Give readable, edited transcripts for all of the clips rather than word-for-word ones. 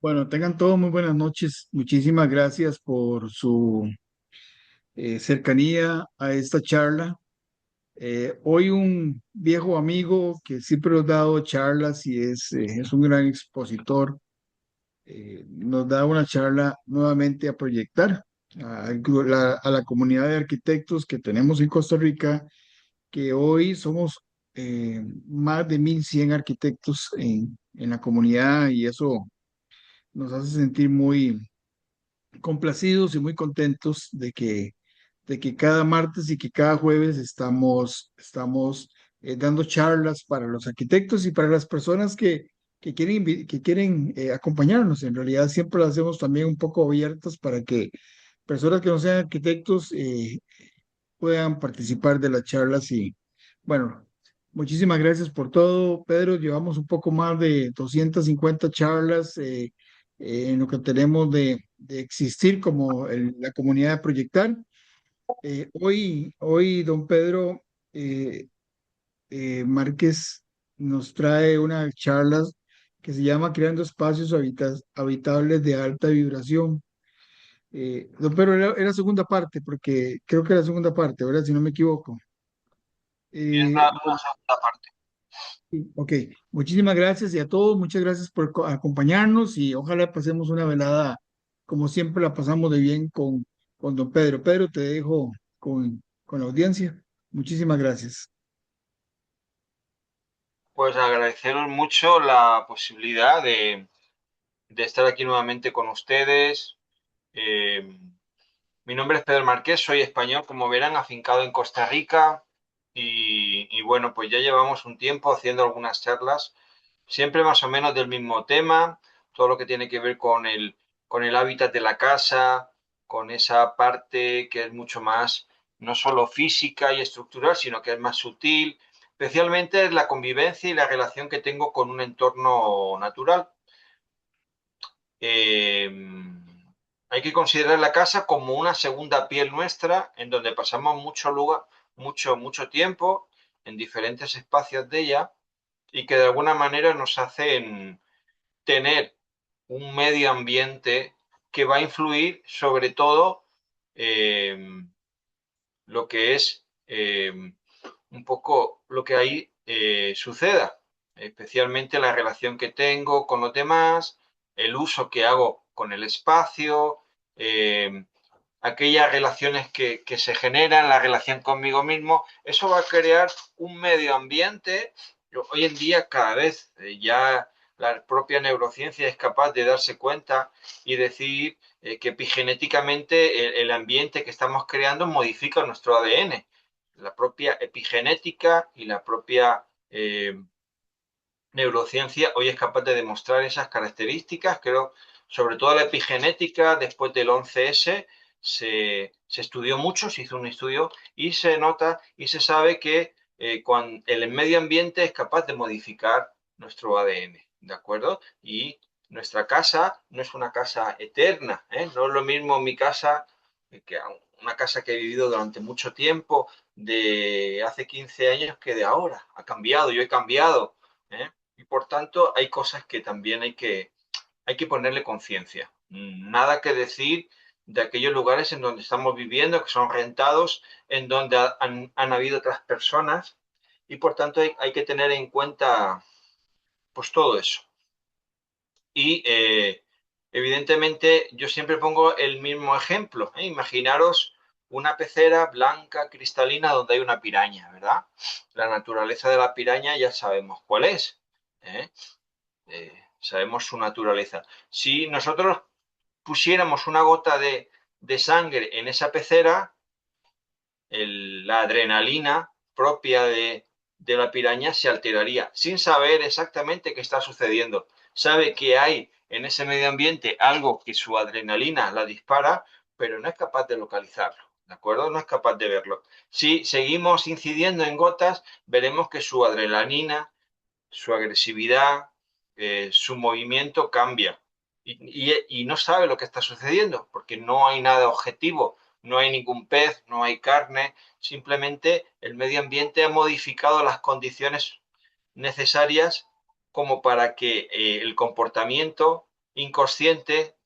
Bueno, tengan todos muy buenas noches. Muchísimas gracias por su cercanía a esta charla. Hoy un viejo amigo que siempre nos ha dado charlas y es un gran expositor, nos da una charla nuevamente a proyectar a la comunidad de arquitectos que tenemos en Costa Rica, que hoy somos más de 1.100 arquitectos en la comunidad y eso nos hace sentir muy complacidos y muy contentos de que cada martes y que cada jueves estamos dando charlas para los arquitectos y para las personas que quieren acompañarnos. En realidad siempre las hacemos también un poco abiertas para que personas que no sean arquitectos puedan participar de las charlas y bueno. Muchísimas gracias por todo, Pedro. Llevamos un poco más de 250 charlas en lo que tenemos de existir como la comunidad de Proyectar. Hoy, don Pedro eh, Márquez nos trae una charla que se llama Creando espacios habitables de alta vibración. Don Pedro, era segunda parte, porque creo que era segunda parte, ¿verdad? Si no me equivoco. Y es Eh, una segunda parte. Sí, ok, muchísimas gracias y a todos, muchas gracias por acompañarnos y ojalá pasemos una velada como siempre la pasamos de bien con don Pedro. Pedro, te dejo con la audiencia. Muchísimas gracias. Pues agradeceros mucho la posibilidad de estar aquí nuevamente con ustedes. Eh, Mi nombre es Pedro Marqués, soy español, como verán, afincado en Costa Rica y bueno, pues ya llevamos un tiempo haciendo algunas charlas, siempre más o menos del mismo tema, todo lo que tiene que ver con el hábitat de la casa, con esa parte que es mucho más, no solo física y estructural, sino que es más sutil, especialmente es la convivencia y la relación que tengo con un entorno natural. Eh, Hay que considerar la casa como una segunda piel nuestra, en donde pasamos mucho tiempo en diferentes espacios de ella y que de alguna manera nos hacen tener un medio ambiente que va a influir sobre todo eh, lo que es un poco lo que ahí suceda, especialmente la relación que tengo con los demás, el uso que hago con el espacio, eh, aquellas relaciones que se generan, la relación conmigo mismo, eso va a crear un medio ambiente. Hoy en día cada vez ya la propia neurociencia es capaz de darse cuenta y decir que epigenéticamente el ambiente que estamos creando modifica nuestro ADN. La propia epigenética y la propia neurociencia hoy es capaz de demostrar esas características. Creo, sobre todo la epigenética, después del 11S, se estudió mucho, se hizo un estudio y se nota y se sabe que cuando el medio ambiente es capaz de modificar nuestro ADN, ¿de acuerdo? Y nuestra casa no es una casa eterna, ¿eh? No es lo mismo mi casa que una casa que he vivido durante mucho tiempo, de hace 15 años que de ahora. Ha cambiado, yo he cambiado, ¿eh? Y por tanto hay cosas que también hay que ponerle conciencia. Nada que decir de aquellos lugares en donde estamos viviendo, que son rentados, en donde han habido otras personas y por tanto hay que tener en cuenta pues todo eso. Y evidentemente yo siempre pongo el mismo ejemplo, ¿eh? Imaginaros una pecera blanca, cristalina, donde hay una piraña, ¿verdad? La naturaleza de la piraña ya sabemos cuál es, ¿eh? Sabemos su naturaleza. Si nosotros pusiéramos una gota de sangre en esa pecera, la adrenalina propia de la piraña se alteraría sin saber exactamente qué está sucediendo. Sabe que hay en ese medio ambiente algo que su adrenalina la dispara, pero no es capaz de localizarlo. ¿De acuerdo? No es capaz de verlo. Si seguimos incidiendo en gotas, veremos que su adrenalina, su agresividad, su movimiento cambia y no sabe lo que está sucediendo porque no hay nada objetivo, no hay ningún pez, no hay carne, simplemente el medio ambiente ha modificado las condiciones necesarias como para que el comportamiento inconsciente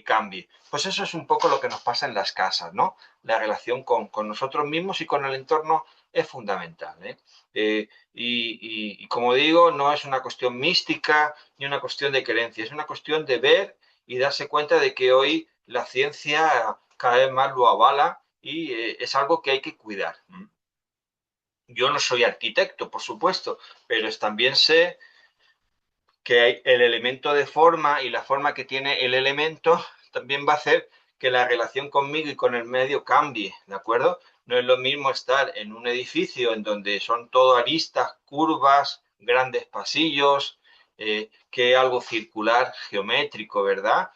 cambie. Pues eso es un poco lo que nos pasa en las casas, ¿no? La relación con nosotros mismos y con el entorno es fundamental, ¿eh? Y como digo, no es una cuestión mística ni una cuestión de creencia, es una cuestión de ver y darse cuenta de que hoy la ciencia cada vez más lo avala y es algo que hay que cuidar. Yo no soy arquitecto, por supuesto, pero también sé que hay el elemento de forma y la forma que tiene el elemento también va a hacer que la relación conmigo y con el medio cambie, ¿de acuerdo? No es lo mismo estar en un edificio en donde son todo aristas, curvas, grandes pasillos, que algo circular, geométrico, ¿verdad?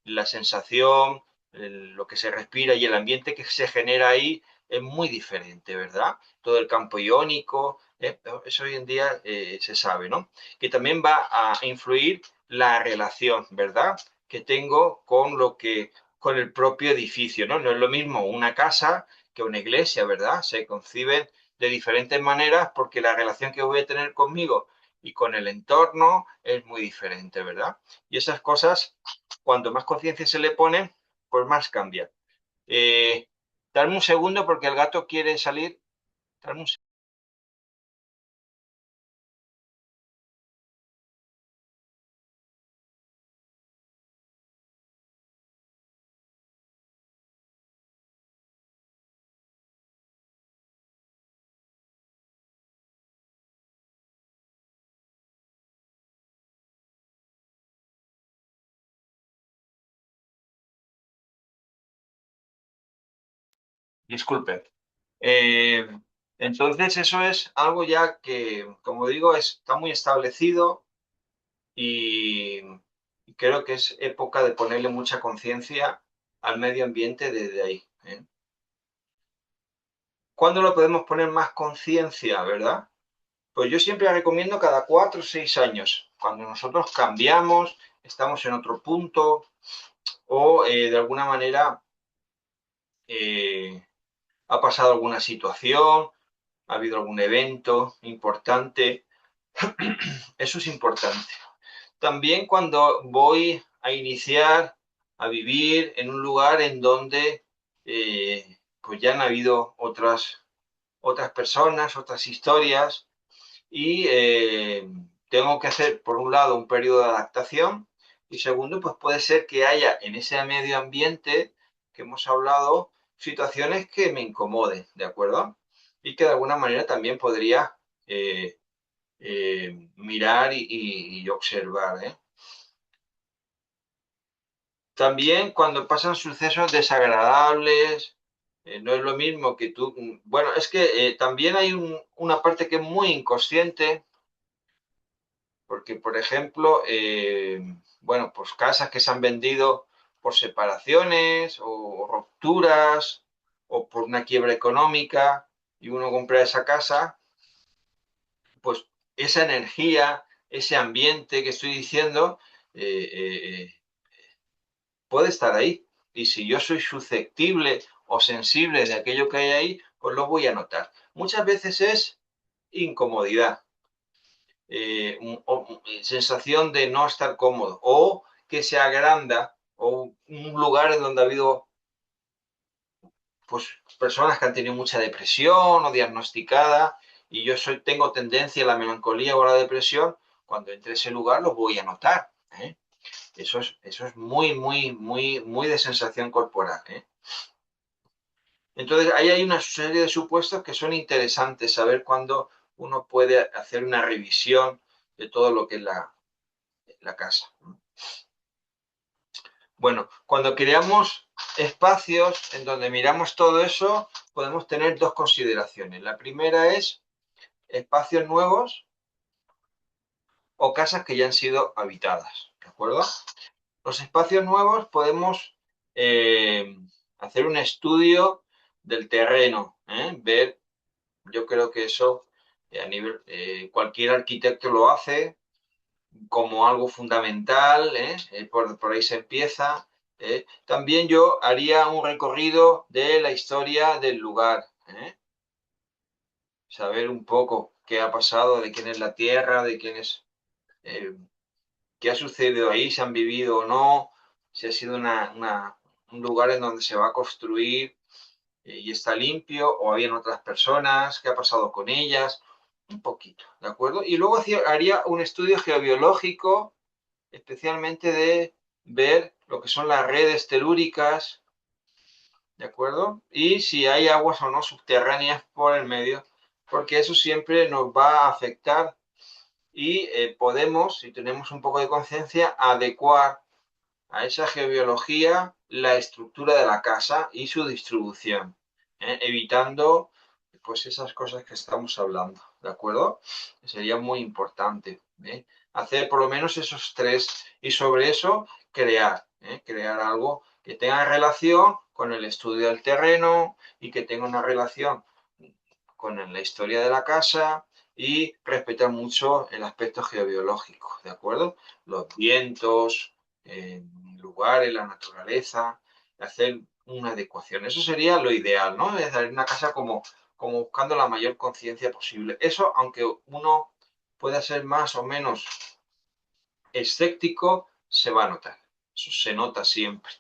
La sensación, lo que se respira y el ambiente que se genera ahí es muy diferente, ¿verdad? Todo el campo iónico, eso hoy en día se sabe, ¿no? Que también va a influir la relación, ¿verdad? Que tengo con con el propio edificio, ¿no? No es lo mismo una casa que una iglesia, ¿verdad? Se conciben de diferentes maneras porque la relación que voy a tener conmigo y con el entorno es muy diferente, ¿verdad? Y esas cosas, cuanto más conciencia se le pone, pues más cambia. Eh, Darme un segundo porque el gato quiere salir. Darme un Disculpe. Eh, entonces, eso es algo ya que, como digo, está muy establecido y, y creo que es época de ponerle mucha conciencia al medio ambiente desde ahí, ¿eh? ¿Cuándo lo podemos poner más conciencia, verdad? Pues yo siempre recomiendo cada 4 o 6 años, cuando nosotros cambiamos, estamos en otro punto o de alguna manera eh, ha pasado alguna situación, ha habido algún evento importante. Eso es importante. También cuando voy a iniciar a vivir en un lugar en donde pues ya han habido otras personas, otras historias y tengo que hacer, por un lado, un periodo de adaptación y segundo, pues puede ser que haya en ese medio ambiente que hemos hablado situaciones que me incomoden, ¿de acuerdo? Y que de alguna manera también podría mirar y observar, ¿eh? También cuando pasan sucesos desagradables, no es lo mismo que tú... Bueno, es que también hay una parte que es muy inconsciente, porque, por ejemplo, bueno, pues casas que se han vendido por separaciones o rupturas o por una quiebra económica y uno compra esa casa, pues esa energía, ese ambiente que estoy diciendo, eh, eh, puede estar ahí. Y si yo soy susceptible o sensible de aquello que hay ahí, pues lo voy a notar. Muchas veces es incomodidad, sensación de no estar cómodo o que se agranda o un lugar en donde ha habido pues, personas que han tenido mucha depresión o diagnosticada y yo tengo tendencia a la melancolía o a la depresión, cuando entre ese lugar lo voy a notar, ¿eh? Eso es muy, muy, muy, muy de sensación corporal, ¿eh? Entonces, ahí hay una serie de supuestos que son interesantes, saber cuándo uno puede hacer una revisión de todo lo que es la casa. Bueno, cuando creamos espacios en donde miramos todo eso, podemos tener dos consideraciones. La primera es espacios nuevos o casas que ya han sido habitadas, ¿de acuerdo? Los espacios nuevos podemos eh, hacer un estudio del terreno, ¿eh? Ver, yo creo que eso a nivel, cualquier arquitecto lo hace como algo fundamental, ¿eh? Por ahí se empieza. También yo haría un recorrido de la historia del lugar, ¿eh? Saber un poco qué ha pasado, de quién es la tierra, de quién es... eh, qué ha sucedido ahí, si han vivido o no, si ha sido un lugar en donde se va a construir y está limpio, o habían otras personas, qué ha pasado con ellas, un poquito, ¿de acuerdo? Y luego haría un estudio geobiológico, especialmente de ver lo que son las redes telúricas, ¿de acuerdo? Y si hay aguas o no subterráneas por el medio, porque eso siempre nos va a afectar y podemos, si tenemos un poco de conciencia, adecuar a esa geobiología la estructura de la casa y su distribución, evitando pues esas cosas que estamos hablando, ¿de acuerdo? Sería muy importante hacer por lo menos esos tres y sobre eso crear algo que tenga relación con el estudio del terreno y que tenga una relación con la historia de la casa y respetar mucho el aspecto geobiológico, ¿de acuerdo? Los vientos, lugares, la naturaleza, hacer una adecuación. Eso sería lo ideal, ¿no? Es dar una casa como buscando la mayor conciencia posible. Eso, aunque uno pueda ser más o menos escéptico, se va a notar. Eso se nota siempre.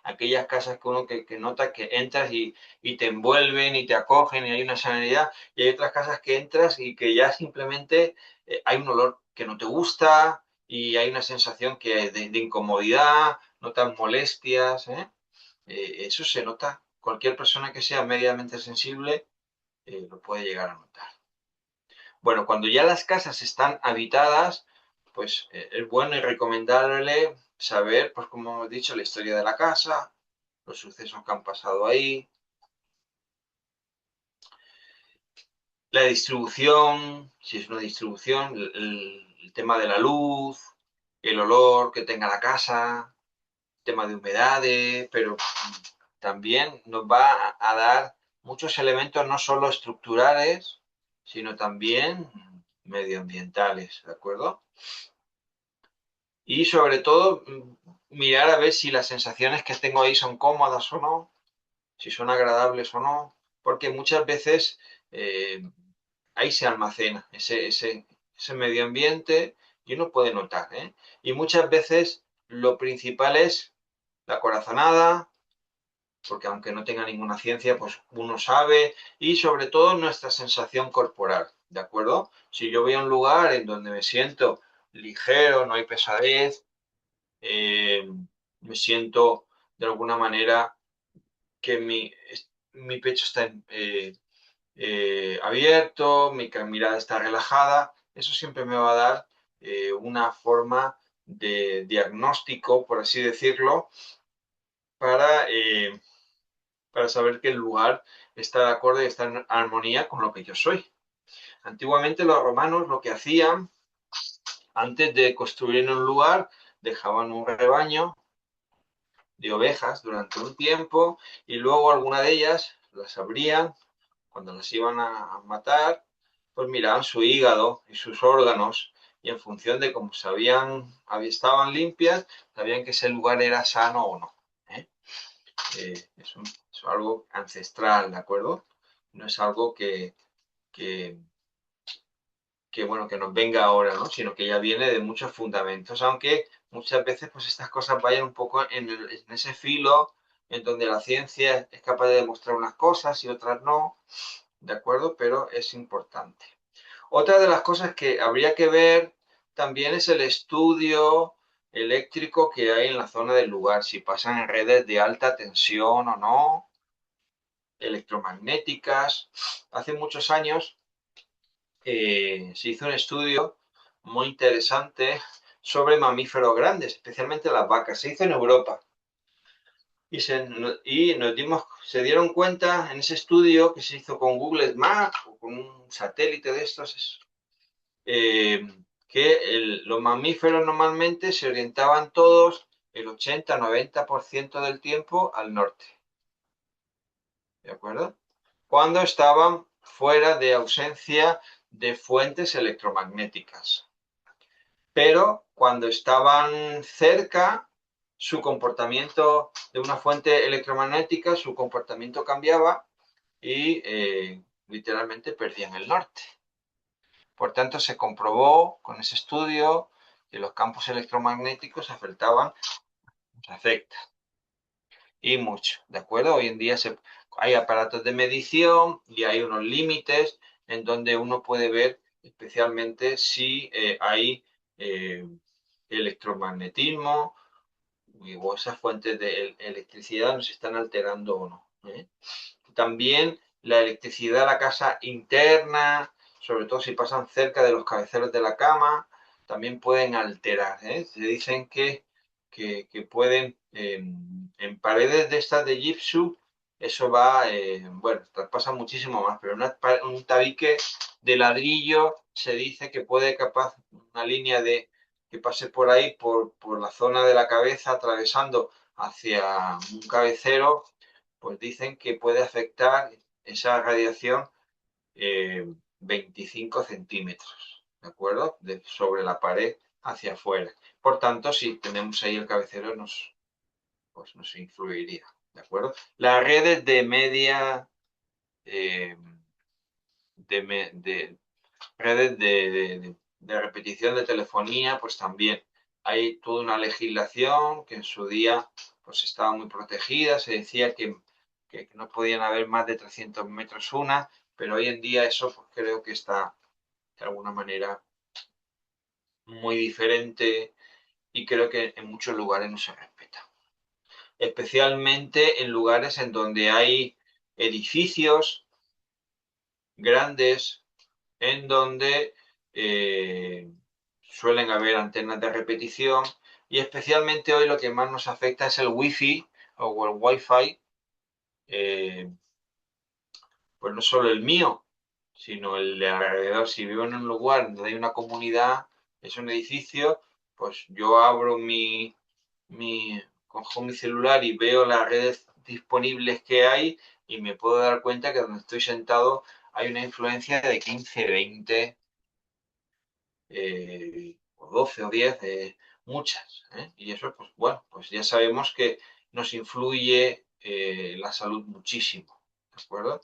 Aquellas casas que uno que nota que entras y te envuelven y te acogen y hay una sanidad, y hay otras casas que entras y que ya simplemente hay un olor que no te gusta y hay una sensación de incomodidad, notas molestias. Eso se nota. Cualquier persona que sea medianamente sensible lo puede llegar a notar. Bueno, cuando ya las casas están habitadas, pues es bueno y recomendable saber, pues como hemos dicho, la historia de la casa, los sucesos que han pasado ahí, la distribución, si es una distribución, el tema de la luz, el olor que tenga la casa, el tema de humedades, pero también nos va a dar muchos elementos no solo estructurales, sino también medioambientales, ¿de acuerdo? Y sobre todo, mirar a ver si las sensaciones que tengo ahí son cómodas o no, si son agradables o no, porque muchas veces eh, ahí se almacena ese medio ambiente y uno puede notar, ¿eh? Y muchas veces lo principal es la corazonada, porque aunque no tenga ninguna ciencia, pues uno sabe, y sobre todo nuestra sensación corporal, ¿de acuerdo? Si yo voy a un lugar en donde me siento ligero, no hay pesadez, eh, me siento de alguna manera que mi pecho está abierto, mi mirada está relajada. Eso siempre me va a dar una forma de diagnóstico, por así decirlo, para, eh, para saber que el lugar está de acuerdo y está en armonía con lo que yo soy. Antiguamente los romanos lo que hacían, antes de construir en un lugar, dejaban un rebaño de ovejas durante un tiempo y luego alguna de ellas las abrían cuando las iban a matar, pues miraban su hígado y sus órganos y en función de cómo estaban limpias, sabían que ese lugar era sano o no. ¿eh? Es algo ancestral, ¿de acuerdo? No es algo que, bueno, que nos venga ahora, ¿no? Sino que ya viene de muchos fundamentos, aunque muchas veces pues estas cosas vayan un poco en ese filo en donde la ciencia es capaz de demostrar unas cosas y otras no, ¿de acuerdo? Pero es importante. Otra de las cosas que habría que ver también es el estudio eléctrico que hay en la zona del lugar, si pasan en redes de alta tensión o no, electromagnéticas. Hace muchos años se hizo un estudio muy interesante sobre mamíferos grandes, especialmente las vacas. Se hizo en Europa. Se dieron cuenta en ese estudio que se hizo con Google Maps o con un satélite de estos, eh, que los mamíferos normalmente se orientaban todos el 80-90% del tiempo al norte. ¿De acuerdo? Cuando estaban fuera de ausencia de fuentes electromagnéticas. Pero cuando estaban cerca, su comportamiento de una fuente electromagnética, su comportamiento cambiaba y literalmente perdían el norte. Por tanto, se comprobó con ese estudio que los campos electromagnéticos afectaban, nos afecta y mucho, ¿de acuerdo? Hoy en día hay aparatos de medición y hay unos límites en donde uno puede ver especialmente si hay eh, electromagnetismo o esas fuentes de electricidad nos están alterando o no. También la electricidad a la casa interna, sobre todo si pasan cerca de los cabeceros de la cama, también pueden alterar. Se dicen que pueden, en paredes de estas de gypsum, eso va, bueno, traspasa muchísimo más, pero un tabique de ladrillo se dice que puede capaz una línea de que pase por ahí, por la zona de la cabeza, atravesando hacia un cabecero, pues dicen que puede afectar esa radiación 25 centímetros, ¿de acuerdo? Sobre la pared hacia afuera. Por tanto, si tenemos ahí el cabecero, pues nos influiría, ¿de acuerdo? Las redes de media, eh, de redes de repetición de telefonía, pues también hay toda una legislación que en su día pues estaba muy protegida, se decía que no podían haber más de 300 metros una, pero hoy en día eso pues creo que está de alguna manera muy diferente y creo que en muchos lugares no se respeta. Especialmente en lugares en donde hay edificios grandes, en donde suelen haber antenas de repetición y especialmente hoy lo que más nos afecta es el wifi o el wifi, eh, pues no solo el mío, sino el de alrededor. Si vivo en un lugar donde hay una comunidad, es un edificio, pues yo abro cojo mi celular y veo las redes disponibles que hay y me puedo dar cuenta que donde estoy sentado hay una influencia de 15, 20 o 12 o 10, muchas. Y eso, pues bueno, pues ya sabemos que nos influye la salud muchísimo, ¿de acuerdo?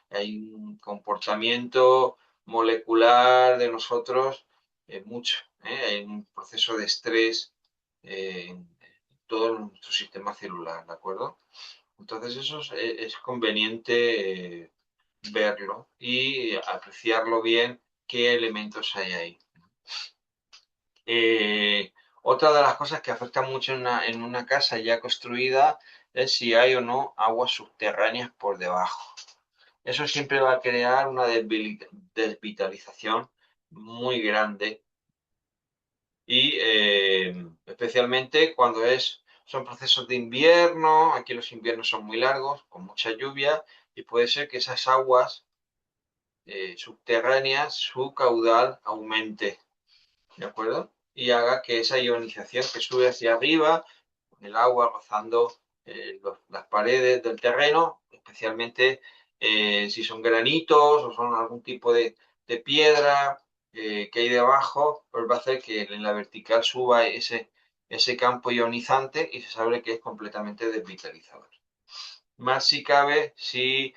Hay un comportamiento molecular de nosotros mucho, hay un proceso de estrés en todo nuestro sistema celular, ¿de acuerdo? Entonces eso es conveniente verlo y apreciarlo bien qué elementos hay ahí. Eh, Otra de las cosas que afecta mucho en una casa ya construida es si hay o no aguas subterráneas por debajo. Eso siempre va a crear una desvitalización muy grande y especialmente cuando son procesos de invierno, aquí los inviernos son muy largos, con mucha lluvia y puede ser que esas aguas subterráneas, su caudal aumente, ¿de acuerdo? Y haga que esa ionización que sube hacia arriba, con el agua rozando las paredes del terreno, especialmente si son granitos o son algún tipo de piedra que hay debajo, pues va a hacer que en la vertical suba ese campo ionizante y se sabe que es completamente desvitalizador. Más si cabe si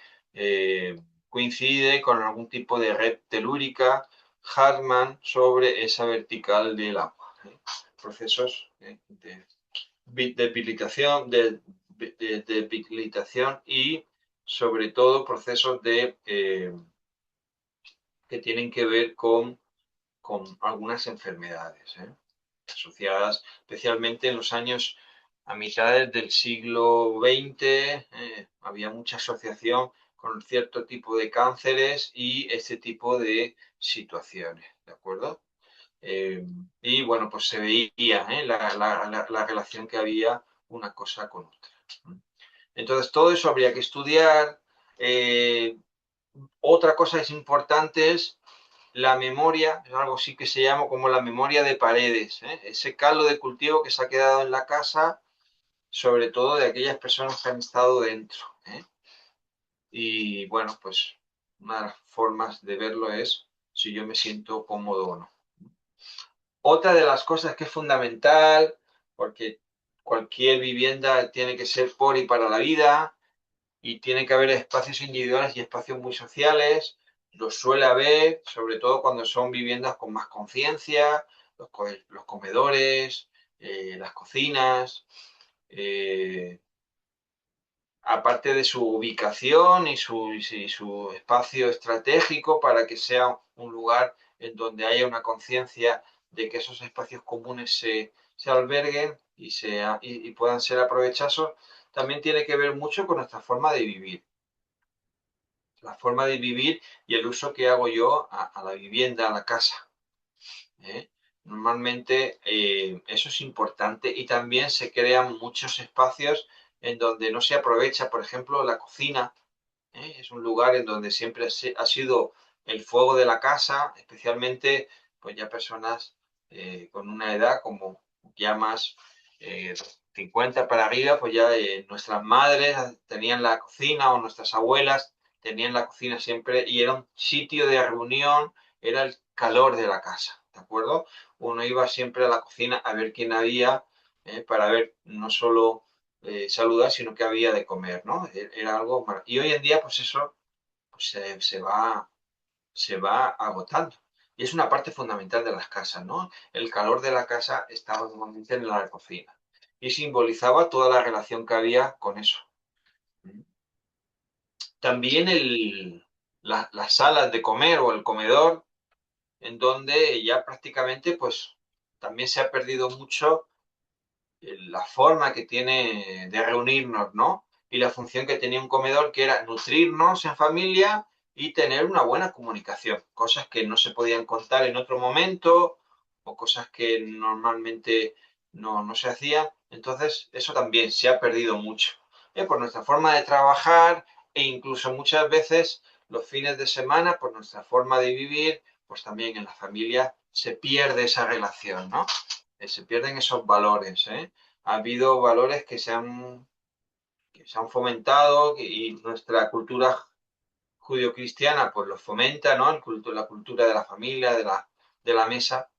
coincide con algún tipo de red telúrica Hartmann sobre esa vertical del agua. Procesos de debilitación, debilitación y sobre todo procesos que tienen que ver con algunas enfermedades asociadas especialmente en los años a mitades del siglo XX. Había mucha asociación con cierto tipo de cánceres y este tipo de situaciones, ¿de acuerdo? Y bueno, pues se veía la relación que había una cosa con otra. Entonces, todo eso habría que estudiar. Otra cosa es importante es la memoria, es algo sí que se llama como la memoria de paredes, ese caldo de cultivo que se ha quedado en la casa, sobre todo de aquellas personas que han estado dentro. Y bueno, pues una de las formas de verlo es si yo me siento cómodo o no. Otra de las cosas que es fundamental, porque cualquier vivienda tiene que ser por y para la vida y tiene que haber espacios individuales y espacios muy sociales, los suele haber, sobre todo cuando son viviendas con más conciencia, los comedores, las cocinas, eh, aparte de su ubicación y su espacio estratégico para que sea un lugar en donde haya una conciencia de que esos espacios comunes se alberguen y puedan ser aprovechados, también tiene que ver mucho con nuestra forma de vivir. La forma de vivir y el uso que hago yo a la vivienda, a la casa. ¿Eh? Normalmente eso es importante y también se crean muchos espacios en donde no se aprovecha, por ejemplo, la cocina. Es un lugar en donde siempre ha sido el fuego de la casa, especialmente pues ya personas con una edad como ya más 50 para arriba, pues ya nuestras madres tenían la cocina o nuestras abuelas tenían la cocina siempre y era un sitio de reunión, era el calor de la casa, ¿de acuerdo? Uno iba siempre a la cocina a ver quién había, para ver no solo saludar, sino que había de comer, ¿no? Era algo y hoy en día, pues eso pues, se va agotando. Y es una parte fundamental de las casas, ¿no? El calor de la casa estaba normalmente en la cocina y simbolizaba toda la relación que había con eso. También las salas de comer o el comedor, en donde ya prácticamente, pues, también se ha perdido mucho la forma que tiene de reunirnos, ¿no? Y la función que tenía un comedor, que era nutrirnos en familia y tener una buena comunicación, cosas que no se podían contar en otro momento o cosas que normalmente no se hacían. Entonces, eso también se ha perdido mucho. Por nuestra forma de trabajar e incluso muchas veces los fines de semana, por nuestra forma de vivir, pues también en la familia se pierde esa relación, ¿no? Se pierden esos valores, ¿eh? Ha habido valores que se han fomentado y nuestra cultura judio-cristiana pues los fomenta, ¿no? La cultura de la familia, de la mesa,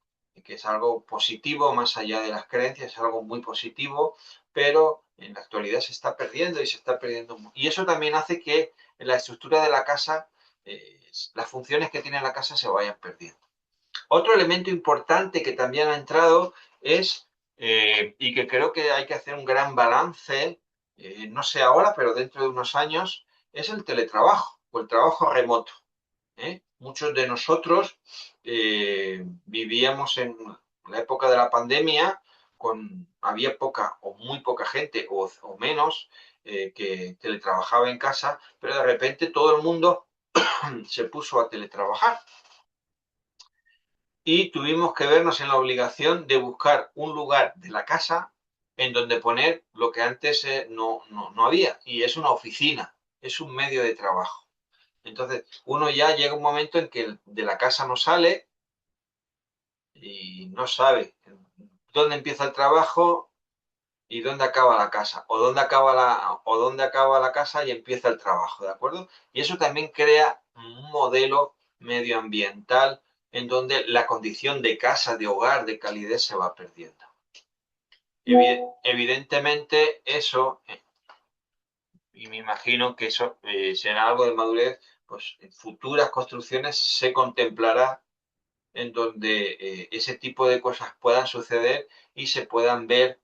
que es algo positivo más allá de las creencias, es algo muy positivo, pero en la actualidad se está perdiendo y se está perdiendo. Y eso también hace que en la estructura de la casa, las funciones que tiene la casa se vayan perdiendo. Otro elemento importante que también ha entrado es, y que creo que hay que hacer un gran balance, no sé ahora, pero dentro de unos años, es el teletrabajo o el trabajo remoto. Muchos de nosotros vivíamos en la época de la pandemia, había poca o muy poca gente o menos que teletrabajaba en casa, pero de repente todo el mundo se puso a teletrabajar y tuvimos que vernos en la obligación de buscar un lugar de la casa en donde poner lo que antes no había, y es una oficina, es un medio de trabajo. Entonces, uno ya llega un momento en que de la casa no sale y no sabe dónde empieza el trabajo y dónde acaba la casa, o dónde acaba la casa y empieza el trabajo, ¿de acuerdo? Y eso también crea un modelo medioambiental en donde la condición de casa, de hogar, de calidez se va perdiendo. Evidentemente eso, y me imagino que eso será algo de madurez, pues en futuras construcciones se contemplará en donde ese tipo de cosas puedan suceder y se puedan ver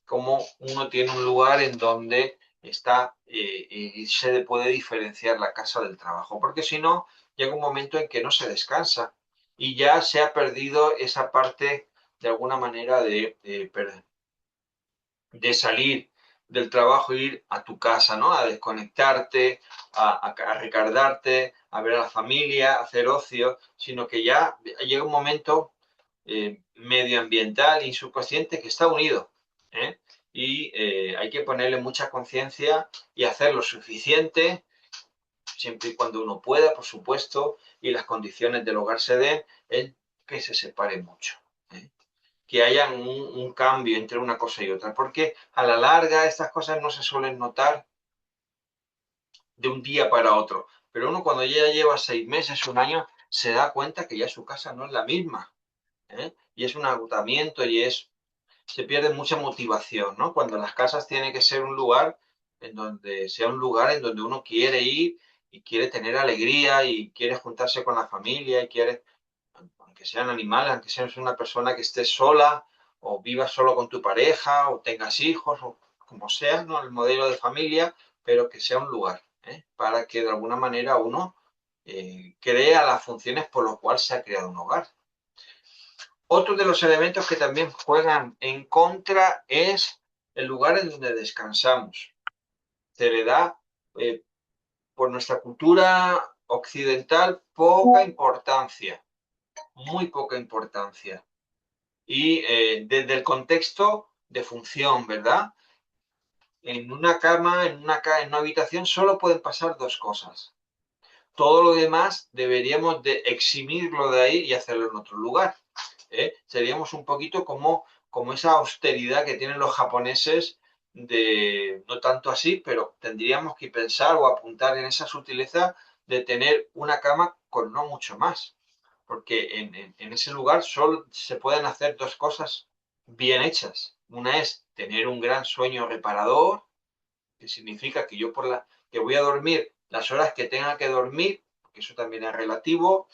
cómo uno tiene un lugar en donde está y se puede diferenciar la casa del trabajo, porque si no, llega un momento en que no se descansa y ya se ha perdido esa parte de alguna manera de salir del trabajo e ir a tu casa, ¿no? A desconectarte, a recargarte, a ver a la familia, a hacer ocio, sino que ya llega un momento medioambiental y subconsciente que está unido, ¿eh? Y hay que ponerle mucha conciencia y hacer lo suficiente, siempre y cuando uno pueda, por supuesto, y las condiciones del hogar se den, en que se separe mucho. ¿Eh? Que haya un cambio entre una cosa y otra, porque a la larga estas cosas no se suelen notar de un día para otro, pero uno cuando ya lleva 6 meses, un año, se da cuenta que ya su casa no es la misma, y es un agotamiento se pierde mucha motivación, ¿no? Cuando las casas tienen que ser un lugar en donde sea un lugar en donde uno quiere ir y quiere tener alegría y quiere juntarse con la familia y quiere aunque sean animales, aunque seas una persona que estés sola o vivas solo con tu pareja o tengas hijos o como sea, ¿no? El modelo de familia, pero que sea un lugar, para que de alguna manera uno crea las funciones por las cuales se ha creado un hogar. Otro de los elementos que también juegan en contra es el lugar en donde descansamos. Se le da, por nuestra cultura occidental, poca importancia, muy poca importancia. Y desde el contexto de función, ¿verdad? En una cama, en una habitación, solo pueden pasar dos cosas. Todo lo demás deberíamos de eximirlo de ahí y hacerlo en otro lugar. Seríamos un poquito como esa austeridad que tienen los japoneses no tanto así, pero tendríamos que pensar o apuntar en esa sutileza de tener una cama con no mucho más, porque en ese lugar solo se pueden hacer dos cosas bien hechas. Una es tener un gran sueño reparador, que significa que que voy a dormir las horas que tenga que dormir, porque eso también es relativo,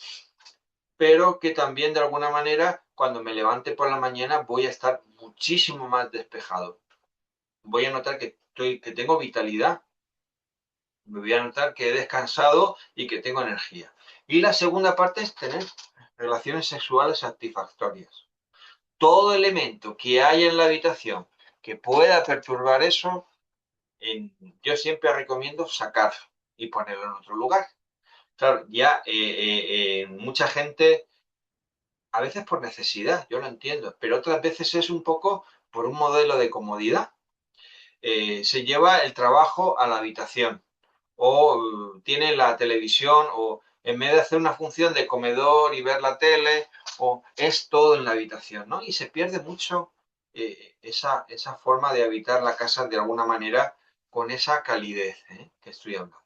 pero que también de alguna manera cuando me levante por la mañana voy a estar muchísimo más despejado. Voy a notar que tengo vitalidad, me voy a notar que he descansado y que tengo energía. Y la segunda parte es tener relaciones sexuales satisfactorias. Todo elemento que haya en la habitación que pueda perturbar eso, yo siempre recomiendo sacarlo y ponerlo en otro lugar. Claro, ya mucha gente, a veces por necesidad, yo lo entiendo, pero otras veces es un poco por un modelo de comodidad. Se lleva el trabajo a la habitación o tiene la televisión o en vez de hacer una función de comedor y ver la tele, o es todo en la habitación, ¿no? Y se pierde mucho esa forma de habitar la casa de alguna manera con esa calidez que estoy hablando.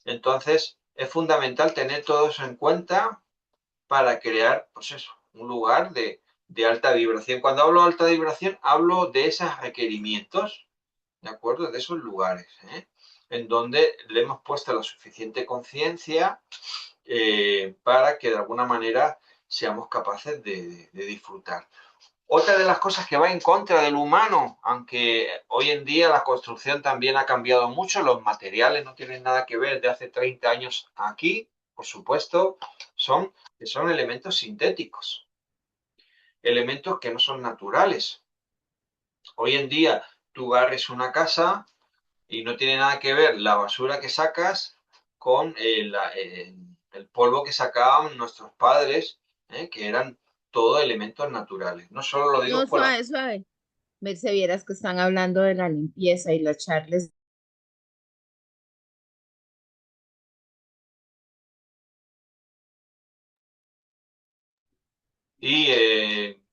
Entonces, es fundamental tener todo eso en cuenta para crear, pues eso, un lugar de alta vibración. Cuando hablo de alta vibración, hablo de esos requerimientos, ¿de acuerdo? De esos lugares, en donde le hemos puesto la suficiente conciencia para que de alguna manera seamos capaces de disfrutar. Otra de las cosas que va en contra del humano, aunque hoy en día la construcción también ha cambiado mucho, los materiales no tienen nada que ver de hace 30 años aquí, por supuesto, que son elementos sintéticos, elementos que no son naturales. Hoy en día tú barres una casa y no tiene nada que ver la basura que sacas con el polvo que sacaban nuestros padres, que eran todo elementos naturales. No solo lo digo No, por la... suave, suave. Merce, vieras que están hablando de la limpieza y las charlas. Y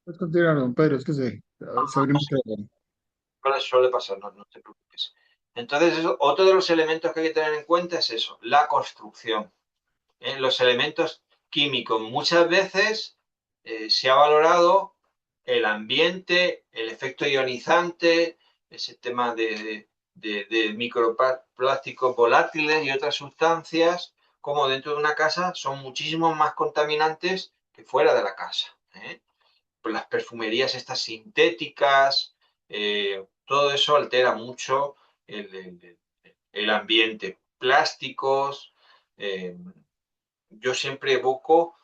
Pues continuar, don Pedro, es que se abrió un micrófono. suele pasar, no te preocupes. Entonces, otro de los elementos que hay que tener en cuenta es eso, la construcción. Los elementos químicos. Muchas veces se ha valorado el ambiente, el efecto ionizante, ese tema de microplásticos volátiles y otras sustancias, como dentro de una casa son muchísimo más contaminantes que fuera de la casa. Pues las perfumerías estas sintéticas, todo eso altera mucho el, el- el ambiente. Plásticos, eh, yo siempre evoco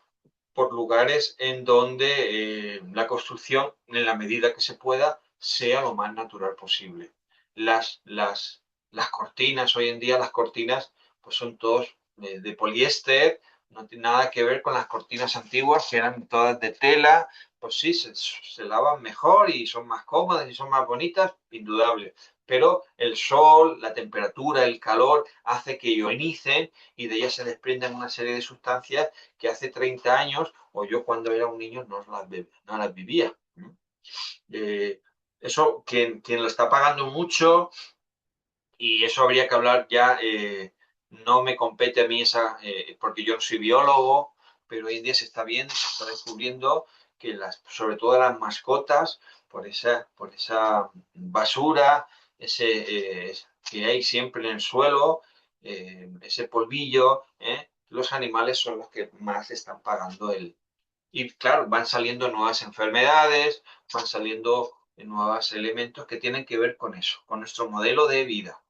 por lugares en donde la construcción, en la medida que se pueda, sea lo más natural posible. Las, las, las cortinas, hoy en día las cortinas, pues son todos de poliéster, no tiene nada que ver con las cortinas antiguas, que eran todas de tela, pues sí, se lavan mejor y son más cómodas y son más bonitas, indudable. Pero el sol, la temperatura, el calor hace que ionicen y de ellas se desprenden una serie de sustancias que hace 30 años o yo cuando era un niño no las vivía. Eh, eso, quien lo está pagando mucho, y eso habría que hablar ya, no me compete a mí porque yo no soy biólogo, pero hoy en día se está viendo, se está descubriendo que sobre todo las mascotas, por esa basura, que hay siempre en el suelo, ese polvillo, los animales son los que más están pagando Y claro, van saliendo nuevas enfermedades, van saliendo nuevos elementos que tienen que ver con eso, con nuestro modelo de vida.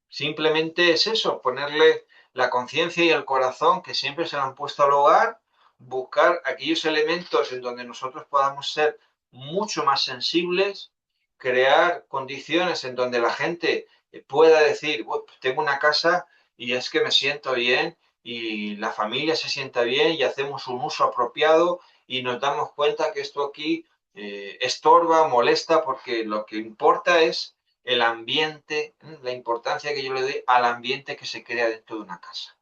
Simplemente es eso, ponerle la conciencia y el corazón que siempre se le han puesto al hogar, buscar aquellos elementos en donde nosotros podamos ser mucho más sensibles, crear condiciones en donde la gente pueda decir, "Pues tengo una casa y es que me siento bien y la familia se sienta bien y hacemos un uso apropiado y nos damos cuenta que esto aquí estorba, molesta, porque lo que importa es el ambiente, la importancia que yo le doy al ambiente que se crea dentro de una casa.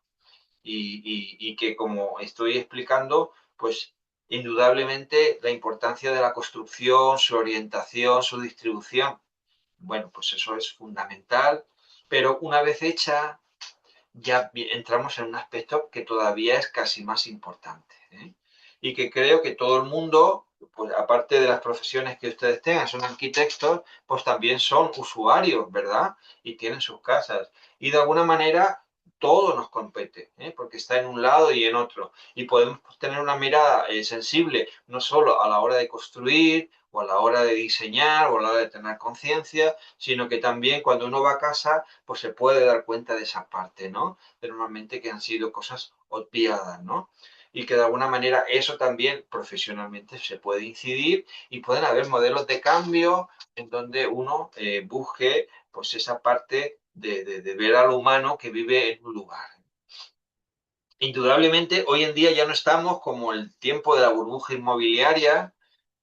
Y que como estoy explicando, pues indudablemente la importancia de la construcción, su orientación, su distribución, bueno, pues eso es fundamental, pero una vez hecha, ya entramos en un aspecto que todavía es casi más importante, ¿eh? Y que creo que todo el mundo, pues aparte de las profesiones que ustedes tengan, son arquitectos, pues también son usuarios, ¿verdad? Y tienen sus casas. Y de alguna manera todo nos compete, ¿eh? Porque está en un lado y en otro. Y podemos tener una mirada sensible, no solo a la hora de construir o a la hora de diseñar o a la hora de tener conciencia, sino que también cuando uno va a casa, pues se puede dar cuenta de esa parte, ¿no? De normalmente que han sido cosas obviadas, ¿no? Y que de alguna manera eso también profesionalmente se puede incidir y pueden haber modelos de cambio en donde uno busque pues esa parte de ver al humano que vive en un lugar. Indudablemente, hoy en día ya no estamos como el tiempo de la burbuja inmobiliaria,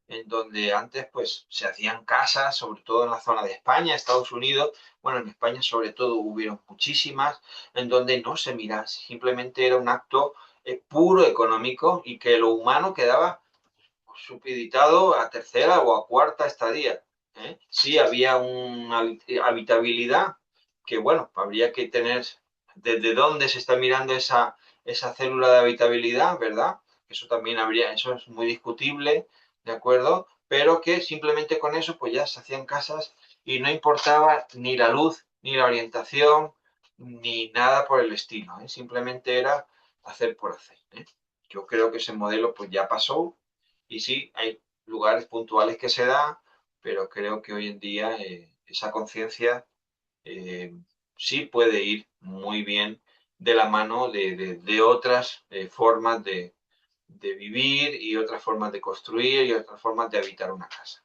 en donde antes pues se hacían casas, sobre todo en la zona de España, Estados Unidos, bueno, en España sobre todo hubieron muchísimas, en donde no se mira, simplemente era un acto puro económico y que lo humano quedaba supeditado a tercera o a cuarta estadía, ¿eh? Sí había una habitabilidad que, bueno, habría que tener desde dónde se está mirando esa célula de habitabilidad, ¿verdad? Eso también habría, eso es muy discutible, ¿de acuerdo? Pero que simplemente con eso pues ya se hacían casas y no importaba ni la luz, ni la orientación, ni nada por el estilo, ¿eh? Simplemente era hacer por hacer, ¿eh? Yo creo que ese modelo pues ya pasó y sí, hay lugares puntuales que se da, pero creo que hoy en día esa conciencia eh, sí puede ir muy bien de la mano de otras formas de vivir y otras formas de construir y otras formas de habitar una casa.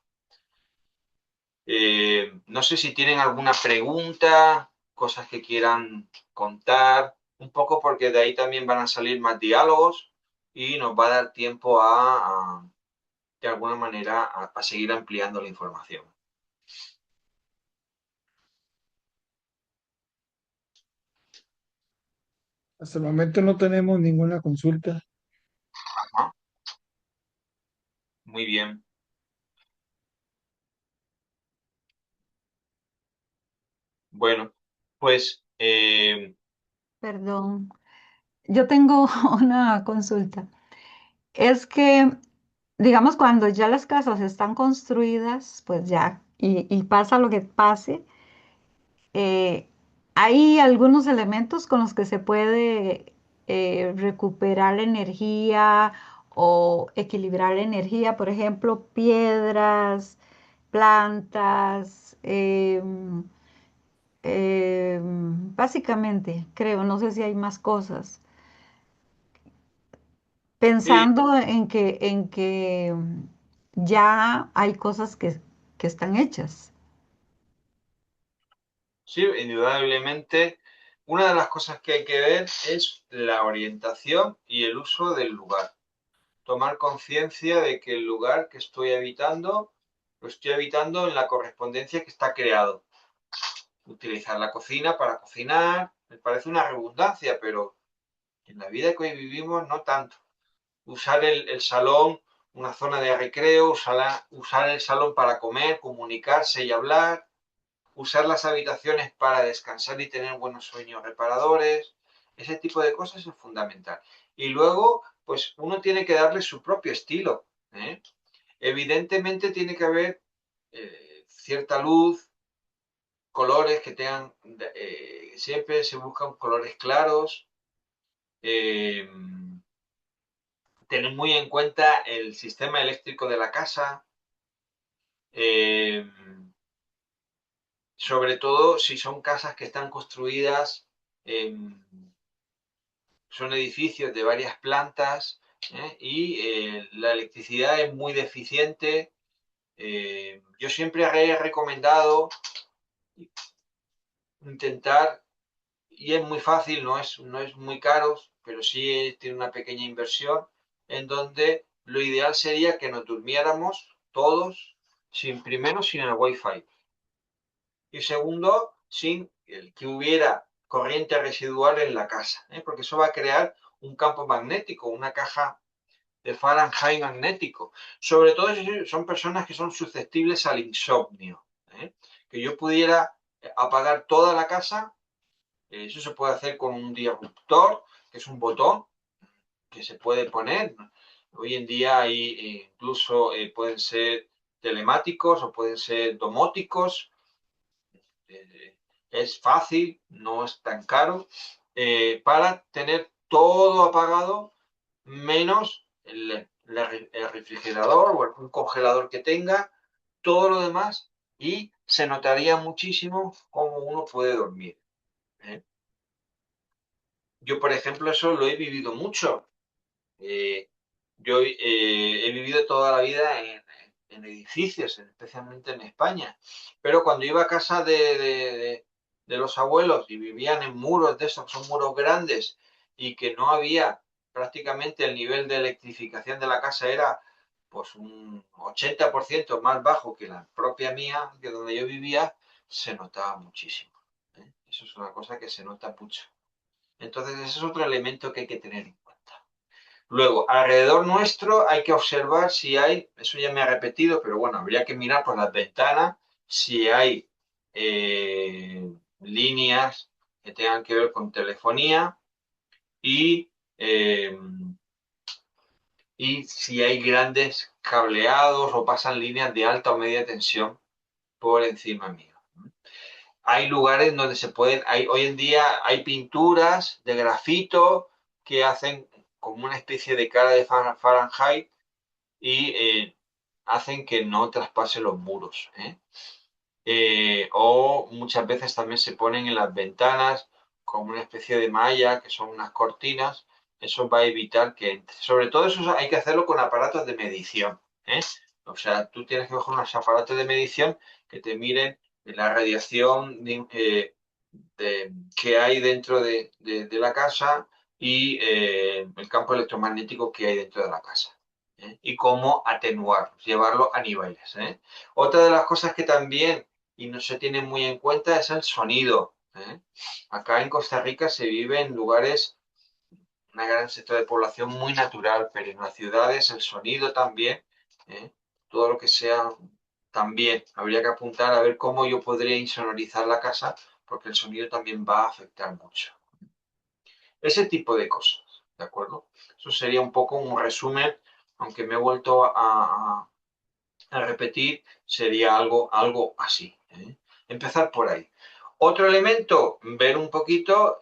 No sé si tienen alguna pregunta, cosas que quieran contar, un poco porque de ahí también van a salir más diálogos y nos va a dar tiempo de alguna manera a seguir ampliando la información. Hasta el momento no tenemos ninguna consulta. Ajá, muy bien. Bueno, pues Perdón, yo tengo una consulta. Es que, digamos, cuando ya las casas están construidas, pues ya, y pasa lo que pase, eh, hay algunos elementos con los que se puede recuperar la energía o equilibrar la energía, por ejemplo, piedras, plantas, básicamente, creo, no sé si hay más cosas. sí, Pensando en que ya hay cosas que están hechas. sí, indudablemente, una de las cosas que hay que ver es la orientación y el uso del lugar. Tomar conciencia de que el lugar que estoy habitando, lo estoy habitando en la correspondencia que está creado. Utilizar la cocina para cocinar, me parece una redundancia, pero en la vida que hoy vivimos no tanto. Usar el salón, una zona de recreo, usar el salón para comer, comunicarse y hablar, usar las habitaciones para descansar y tener buenos sueños reparadores, ese tipo de cosas es fundamental. Y luego, pues uno tiene que darle su propio estilo, ¿eh? Evidentemente tiene que haber cierta luz, colores que tengan, siempre se buscan colores claros, eh, tener muy en cuenta el sistema eléctrico de la casa, sobre todo si son casas que están construidas, son edificios de varias plantas, y la electricidad es muy deficiente. Yo siempre he recomendado intentar, y es muy fácil, no es muy caro, pero sí tiene una pequeña inversión, en donde lo ideal sería que nos durmiéramos todos, sin el wifi, y segundo, sin que hubiera corriente residual en la casa, porque eso va a crear un campo magnético, una caja de Fahrenheit magnético. Sobre todo si son personas que son susceptibles al insomnio. Que yo pudiera apagar toda la casa, eso se puede hacer con un disruptor, que es un botón que se puede poner. Hoy en día hay incluso pueden ser telemáticos o pueden ser domóticos. Es fácil, no es tan caro, para tener todo apagado menos el refrigerador o un congelador que tenga, todo lo demás, y se notaría muchísimo cómo uno puede dormir. Yo, por ejemplo, eso lo he vivido mucho. Eh, yo he vivido toda la vida en edificios, especialmente en España, pero cuando iba a casa de los abuelos y vivían en muros de esos, son muros grandes, y que no había prácticamente el nivel de electrificación de la casa era pues un 80% más bajo que la propia mía, que donde yo vivía, se notaba muchísimo. Eso es una cosa que se nota mucho. Entonces, ese es otro elemento que hay que tener en cuenta. Luego, alrededor nuestro hay que observar si hay, eso ya me ha repetido, pero bueno, habría que mirar por las ventanas si hay líneas que tengan que ver con telefonía, y, eh, y si hay grandes cableados o pasan líneas de alta o media tensión por encima mío. Hay lugares donde hoy en día hay pinturas de grafito que hacen como una especie de cara de Fahrenheit, y hacen que no traspase los muros. O muchas veces también se ponen en las ventanas como una especie de malla, que son unas cortinas. Eso va a evitar que entre. Sobre todo eso hay que hacerlo con aparatos de medición. O sea, tú tienes que coger unos aparatos de medición que te miren la radiación que hay dentro de la casa, y el campo electromagnético que hay dentro de la casa. Y cómo atenuarlo, llevarlo a niveles. Otra de las cosas que también y no se tiene muy en cuenta es el sonido. Acá en Costa Rica se vive en lugares, una gran sector de población muy natural, pero en las ciudades el sonido también, ¿eh? Todo lo que sea, también habría que apuntar a ver cómo yo podría insonorizar la casa, porque el sonido también va a afectar mucho. Ese tipo de cosas, ¿de acuerdo? Eso sería un poco un resumen, aunque me he vuelto a repetir, sería algo así. Empezar por ahí. Otro elemento, ver un poquito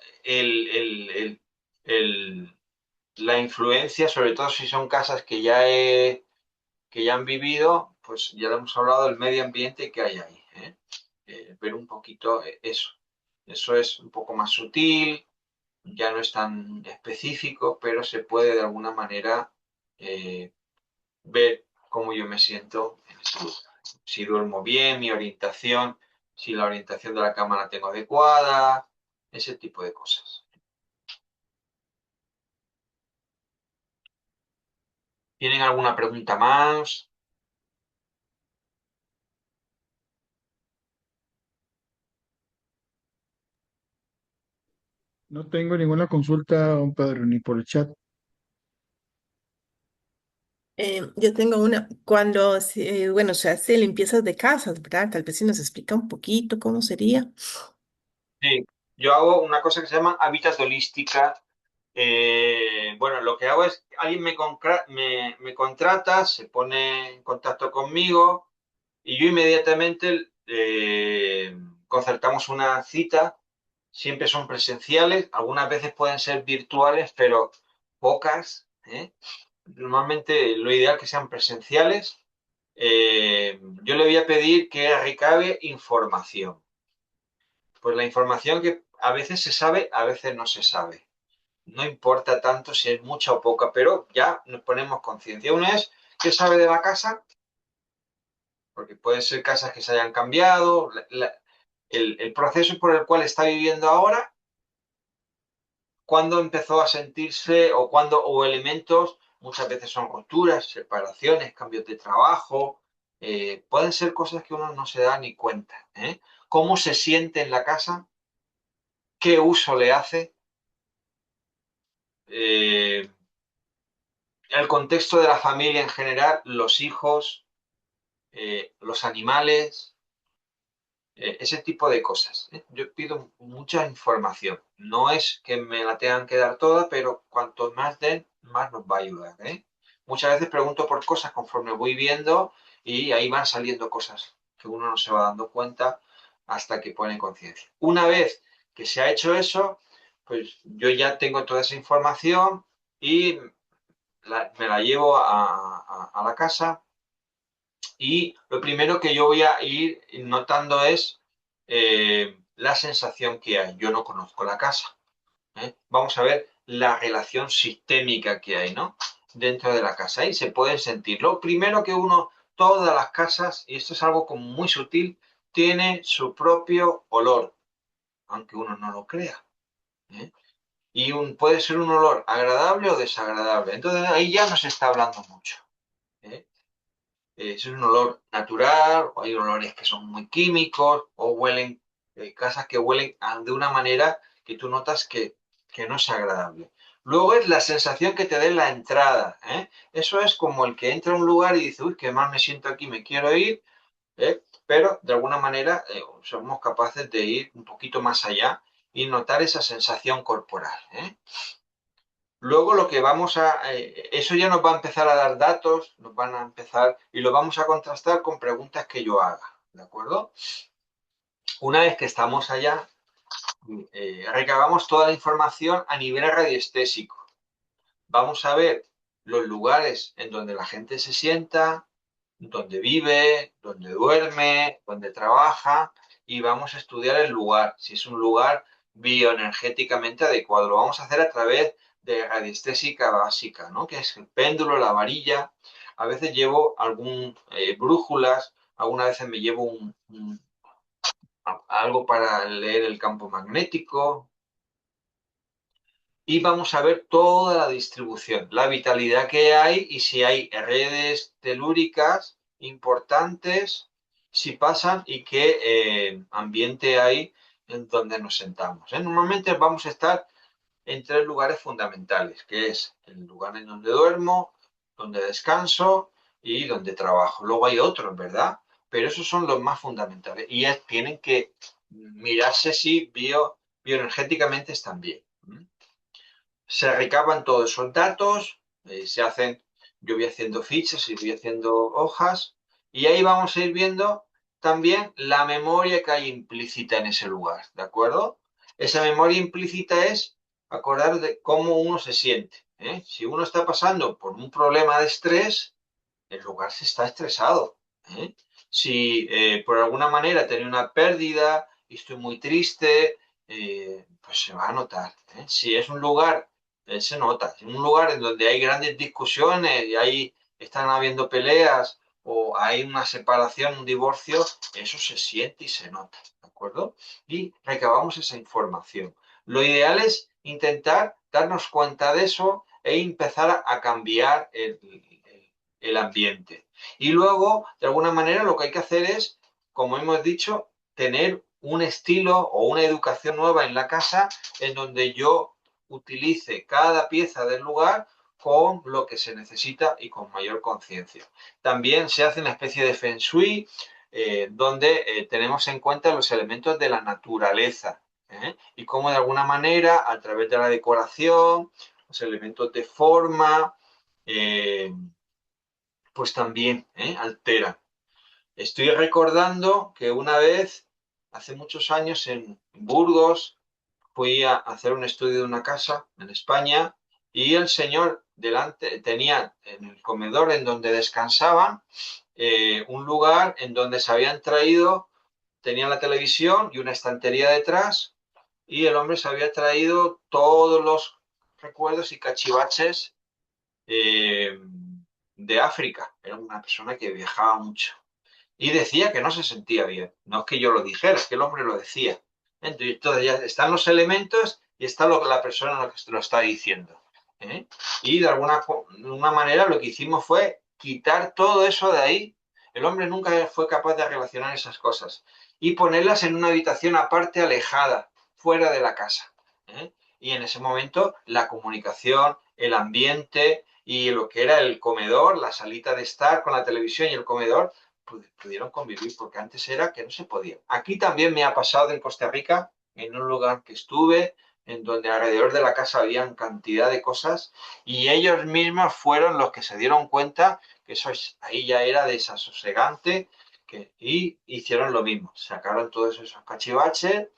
la influencia, sobre todo si son casas que ya han vivido, pues ya lo hemos hablado del medio ambiente que hay ahí. Ver un poquito eso. Eso es un poco más sutil, ya no es tan específico, pero se puede de alguna manera ver cómo yo me siento en ese lugar. Si duermo bien, mi orientación, si la orientación de la cama la tengo adecuada, ese tipo de cosas. ¿Tienen alguna pregunta más? No tengo ninguna consulta, don Pedro, ni por el chat. Yo tengo una, bueno, se hace limpiezas de casas, ¿verdad? Tal vez si nos explica un poquito cómo sería. Sí, yo hago una cosa que se llama hábitat holística. Bueno, lo que hago es, alguien me contrata, se pone en contacto conmigo, y yo inmediatamente concertamos una cita. Siempre son presenciales, algunas veces pueden ser virtuales, pero pocas. normalmente lo ideal que sean presenciales. Yo le voy a pedir que recabe información. Pues la información que a veces se sabe, a veces no se sabe. No importa tanto si es mucha o poca, pero ya nos ponemos conciencia. Una es qué sabe de la casa, porque pueden ser casas que se hayan cambiado, el proceso por el cual está viviendo ahora, cuándo empezó a sentirse o cuándo, o elementos, muchas veces son rupturas, separaciones, cambios de trabajo, pueden ser cosas que uno no se da ni cuenta. ¿Cómo se siente en la casa? ¿Qué uso le hace? Eh, el contexto de la familia en general, los hijos, los animales, ese tipo de cosas. Yo pido mucha información. No es que me la tengan que dar toda, pero cuanto más den, más nos va a ayudar. Muchas veces pregunto por cosas conforme voy viendo y ahí van saliendo cosas que uno no se va dando cuenta hasta que pone conciencia. Una vez que se ha hecho eso, pues yo ya tengo toda esa información y me la llevo a la casa y lo primero que yo voy a ir notando es la sensación que hay. Yo no conozco la casa. Vamos a ver la relación sistémica que hay, ¿no? Dentro de la casa y se pueden sentir. Lo primero que uno, todas las casas, y esto es algo como muy sutil, tiene su propio olor, aunque uno no lo crea. ¿eh? Y puede ser un olor agradable o desagradable. Entonces ahí ya no se está hablando mucho. ¿eh? Es un olor natural, o hay olores que son muy químicos, o huelen, casas que huelen de una manera que tú notas que no es agradable. Luego es la sensación que te dé la entrada. Eso es como el que entra a un lugar y dice, uy, qué mal me siento aquí, me quiero ir, pero de alguna manera somos capaces de ir un poquito más allá y notar esa sensación corporal. Luego lo que eso ya nos va a empezar a dar datos, nos van a empezar y lo vamos a contrastar con preguntas que yo haga, ¿de acuerdo? Una vez que estamos allá, recabamos toda la información a nivel radiestésico. Vamos a ver los lugares en donde la gente se sienta, donde vive, donde duerme, donde trabaja y vamos a estudiar el lugar, si es un lugar bioenergéticamente adecuado. Lo vamos a hacer a través de radiestésica básica, ¿no? Que es el péndulo, la varilla. A veces llevo brújulas, algunas veces me llevo algo para leer el campo magnético, y vamos a ver toda la distribución, la vitalidad que hay y si hay redes telúricas importantes, si pasan y qué ambiente hay en donde nos sentamos. Normalmente vamos a estar en tres lugares fundamentales, que es el lugar en donde duermo, donde descanso y donde trabajo. Luego hay otros, ¿verdad? Pero esos son los más fundamentales y tienen que mirarse si bioenergéticamente están bien. Se recaban todos esos datos, yo voy haciendo fichas y voy haciendo hojas, y ahí vamos a ir viendo también la memoria que hay implícita en ese lugar, ¿de acuerdo? Esa memoria implícita es acordar de cómo uno se siente. Si uno está pasando por un problema de estrés, el lugar se está estresado. Si por alguna manera tengo una pérdida y estoy muy triste, pues se va a notar. Si es un lugar, se nota. Si es un lugar en donde hay grandes discusiones y ahí están habiendo peleas o hay una separación, un divorcio, eso se siente y se nota. ¿De acuerdo? Y recabamos esa información. Lo ideal es intentar darnos cuenta de eso e empezar a cambiar el ambiente. Y luego, de alguna manera, lo que hay que hacer es, como hemos dicho, tener un estilo o una educación nueva en la casa en donde yo utilice cada pieza del lugar con lo que se necesita y con mayor conciencia. También se hace una especie de feng shui donde tenemos en cuenta los elementos de la naturaleza y cómo de alguna manera, a través de la decoración, los elementos de forma, pues también alteran. Estoy recordando que una vez, hace muchos años, en Burgos, fui a hacer un estudio de una casa en España y el señor delante tenía en el comedor en donde descansaban un lugar en donde se habían traído, tenía la televisión y una estantería detrás, y el hombre se había traído todos los recuerdos y cachivaches eh, de África. Era una persona que viajaba mucho. Y decía que no se sentía bien. No es que yo lo dijera, es que el hombre lo decía. Entonces ya están los elementos y está la persona lo que lo está diciendo. ¿Eh? Y de una manera lo que hicimos fue quitar todo eso de ahí. El hombre nunca fue capaz de relacionar esas cosas y ponerlas en una habitación aparte, alejada, fuera de la casa. ¿Eh? Y en ese momento la comunicación, el ambiente y lo que era el comedor, la salita de estar con la televisión y el comedor, pudieron convivir, porque antes era que no se podía. Aquí también me ha pasado en Costa Rica, en un lugar que estuve, en donde alrededor de la casa habían cantidad de cosas, y ellos mismos fueron los que se dieron cuenta que eso ahí ya era desasosegante, y hicieron lo mismo, sacaron todos esos cachivaches,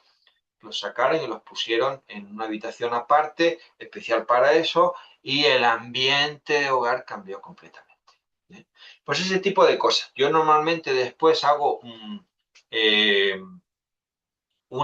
los sacaron y los pusieron en una habitación aparte, especial para eso, y el ambiente de hogar cambió completamente. ¿Eh? Pues ese tipo de cosas. Yo normalmente después hago un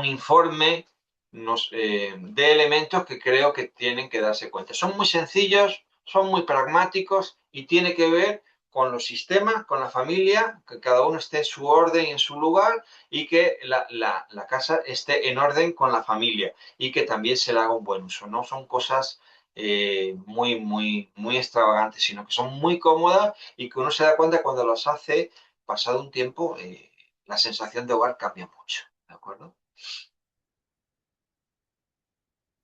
informe de elementos que creo que tienen que darse cuenta. Son muy sencillos, son muy pragmáticos y tiene que ver con los sistemas, con la familia, que cada uno esté en su orden y en su lugar y que la casa esté en orden con la familia y que también se le haga un buen uso. No son cosas muy extravagantes, sino que son muy cómodas y que uno se da cuenta cuando las hace, pasado un tiempo, la sensación de hogar cambia mucho. ¿De acuerdo?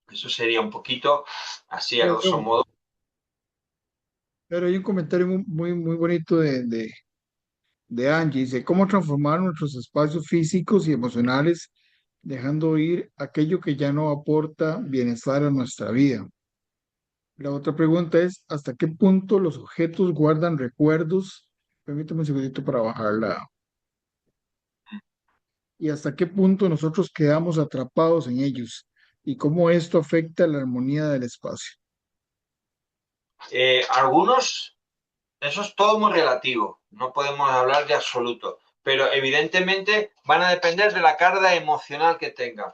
Eso sería un poquito así a grosso Pero, modo. pero hay un comentario muy bonito de Angie. Dice, ¿cómo transformar nuestros espacios físicos y emocionales dejando ir aquello que ya no aporta bienestar a nuestra vida? La otra pregunta es, ¿hasta qué punto los objetos guardan recuerdos? Permítame un segundito para bajarla. ¿Y hasta qué punto nosotros quedamos atrapados en ellos? ¿Y cómo esto afecta la armonía del espacio? Algunos, eso es todo muy relativo, no podemos hablar de absoluto, pero evidentemente van a depender de la carga emocional que tengan,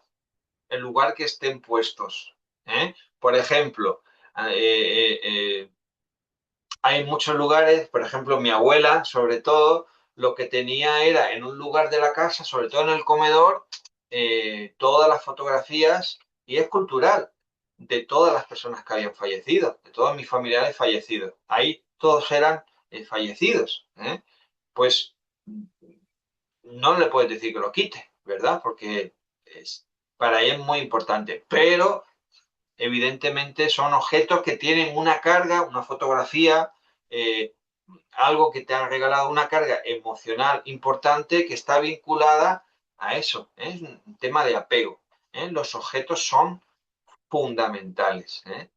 el lugar que estén puestos. ¿Eh? Por ejemplo, eh, eh, eh, hay muchos lugares, por ejemplo, mi abuela, sobre todo, lo que tenía era en un lugar de la casa, sobre todo en el comedor, todas las fotografías, y es cultural, de todas las personas que habían fallecido, de todos mis familiares fallecidos. Ahí todos eran fallecidos. ¿Eh? Pues no le puedes decir que lo quite, ¿verdad? Porque para ella es muy importante, pero evidentemente son objetos que tienen una carga, una fotografía, eh, algo que te han regalado, una carga emocional importante que está vinculada a eso. ¿Eh? Es un tema de apego. ¿Eh? Los objetos son fundamentales. ¿Eh?